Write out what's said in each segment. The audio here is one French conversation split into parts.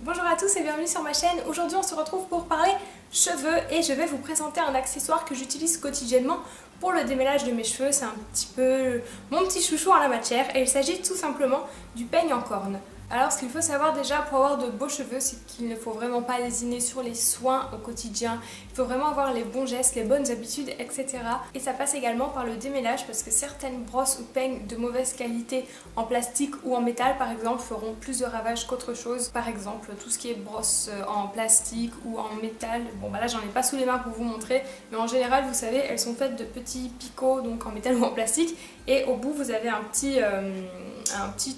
Bonjour à tous et bienvenue sur ma chaîne. Aujourd'hui on se retrouve pour parler cheveux et je vais vous présenter un accessoire que j'utilise quotidiennement pour le démêlage de mes cheveux. C'est un petit peu mon petit chouchou en la matière et il s'agit tout simplement du peigne en corne. Alors ce qu'il faut savoir déjà pour avoir de beaux cheveux, c'est qu'il ne faut vraiment pas lésiner sur les soins au quotidien. Il faut vraiment avoir les bons gestes, les bonnes habitudes, etc. Et ça passe également par le démêlage parce que certaines brosses ou peignes de mauvaise qualité en plastique ou en métal par exemple feront plus de ravages qu'autre chose. Par exemple tout ce qui est brosse en plastique ou en métal, bon bah là j'en ai pas sous les mains pour vous montrer, mais en général vous savez elles sont faites de petits picots donc en métal ou en plastique et au bout vous avez un petit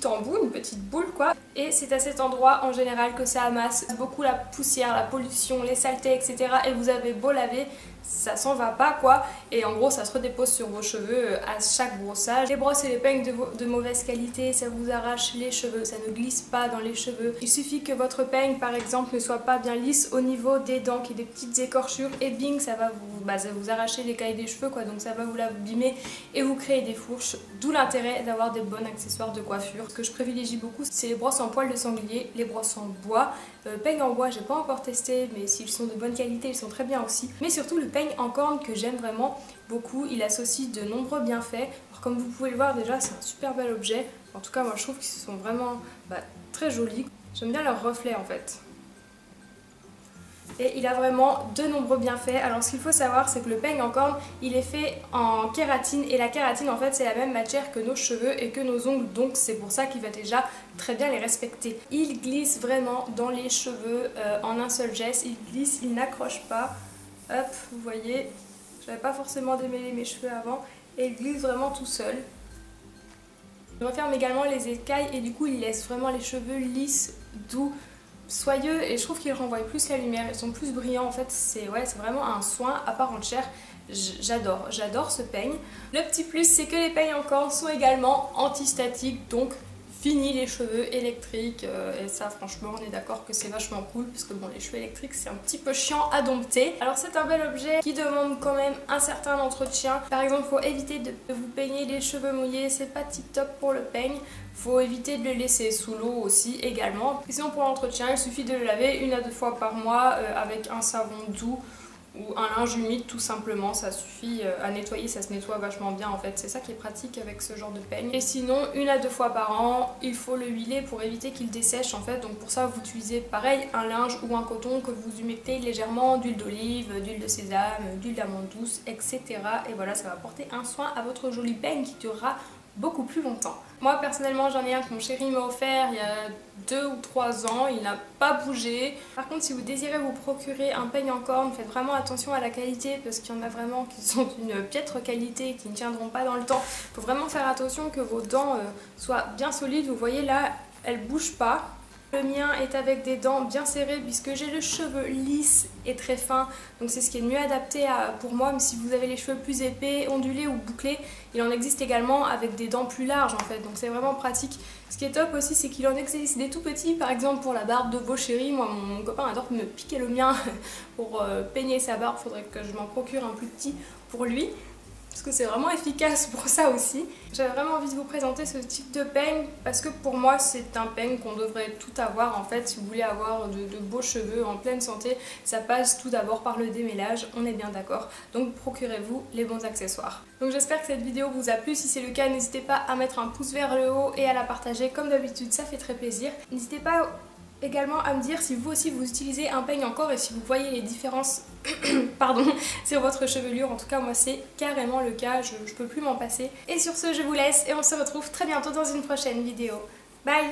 embout, une petite boule quoi. Et c'est à cet endroit en général que ça amasse beaucoup la poussière, la pollution, les saletés, etc. Et vous avez beau laver, ça s'en va pas quoi. Et en gros ça se redépose sur vos cheveux à chaque brossage. Les brosses et les peignes de mauvaise qualité, ça vous arrache les cheveux, ça ne glisse pas dans les cheveux. Il suffit que votre peigne par exemple ne soit pas bien lisse au niveau des dents, qu'il y ait des petites écorchures et bing, ça va vous arracher l'écaille des cheveux quoi. Donc ça va vous l'abîmer et vous créer des fourches. D'où l'intérêt d'avoir des bons accessoires de coiffure. Ce que je privilégie beaucoup c'est les brosses en poil de sanglier, les brosses en bois. Peigne en bois j'ai pas encore testé mais s'ils sont de bonne qualité ils sont très bien aussi. Mais surtout le peigne en corne que j'aime vraiment beaucoup, il associe de nombreux bienfaits. Alors, comme vous pouvez le voir déjà c'est un super bel objet. En tout cas moi je trouve qu'ils sont vraiment très jolis. J'aime bien leur reflet en fait. Et il a vraiment de nombreux bienfaits. Alors ce qu'il faut savoir c'est que le peigne en corne il est fait en kératine et la kératine en fait c'est la même matière que nos cheveux et que nos ongles, donc c'est pour ça qu'il va déjà très bien les respecter. Il glisse vraiment dans les cheveux en un seul geste, il glisse, il n'accroche pas. Hop, vous voyez, j'avais pas forcément démêlé mes cheveux avant et il glisse vraiment tout seul. Il referme également les écailles et du coup il laisse vraiment les cheveux lisses, doux, soyeux et je trouve qu'ils renvoient plus la lumière, ils sont plus brillants en fait, c'est vraiment un soin à part entière. J'adore ce peigne. Le petit plus c'est que les peignes en corne sont également antistatiques, donc fini les cheveux électriques et ça franchement on est d'accord que c'est vachement cool parce que bon les cheveux électriques c'est un petit peu chiant à dompter. Alors c'est un bel objet qui demande quand même un certain entretien. Par exemple il faut éviter de vous peigner les cheveux mouillés, c'est pas tip top pour le peigne. Faut éviter de le laisser sous l'eau aussi également. Et sinon pour l'entretien il suffit de le laver 1 à 2 fois par mois avec un savon doux ou un linge humide tout simplement, ça suffit à nettoyer, ça se nettoie vachement bien en fait, c'est ça qui est pratique avec ce genre de peigne. Et sinon 1 à 2 fois par an, il faut le huiler pour éviter qu'il dessèche en fait, donc pour ça vous utilisez pareil un linge ou un coton que vous humectez légèrement d'huile d'olive, d'huile de sésame, d'huile d'amande douce, etc. Et voilà, ça va apporter un soin à votre joli peigne qui durera beaucoup plus longtemps. Moi personnellement j'en ai un que mon chéri m'a offert il y a 2 ou 3 ans, il n'a pas bougé. Par contre si vous désirez vous procurer un peigne en corne, faites vraiment attention à la qualité parce qu'il y en a vraiment qui sont d'une piètre qualité et qui ne tiendront pas dans le temps. Il faut vraiment faire attention que vos dents soient bien solides, vous voyez là elles ne bougent pas. Le mien est avec des dents bien serrées puisque j'ai le cheveu lisse et très fin, donc c'est ce qui est le mieux adapté pour moi. Mais si vous avez les cheveux plus épais, ondulés ou bouclés, il en existe également avec des dents plus larges en fait, donc c'est vraiment pratique. Ce qui est top aussi c'est qu'il en existe des tout petits, par exemple pour la barbe de vos chéris. Moi mon copain adore me piquer le mien pour peigner sa barbe, faudrait que je m'en procure un plus petit pour lui. Parce que c'est vraiment efficace pour ça aussi. J'avais vraiment envie de vous présenter ce type de peigne parce que pour moi c'est un peigne qu'on devrait tout avoir en fait. Si vous voulez avoir de beaux cheveux en pleine santé, ça passe tout d'abord par le démêlage, on est bien d'accord. Donc procurez-vous les bons accessoires. Donc j'espère que cette vidéo vous a plu, si c'est le cas n'hésitez pas à mettre un pouce vers le haut et à la partager comme d'habitude, ça fait très plaisir. N'hésitez pas également à me dire si vous aussi vous utilisez un peigne en corne et si vous voyez les différences pardon, sur votre chevelure. En tout cas moi c'est carrément le cas, je peux plus m'en passer. Et sur ce je vous laisse et on se retrouve très bientôt dans une prochaine vidéo. Bye!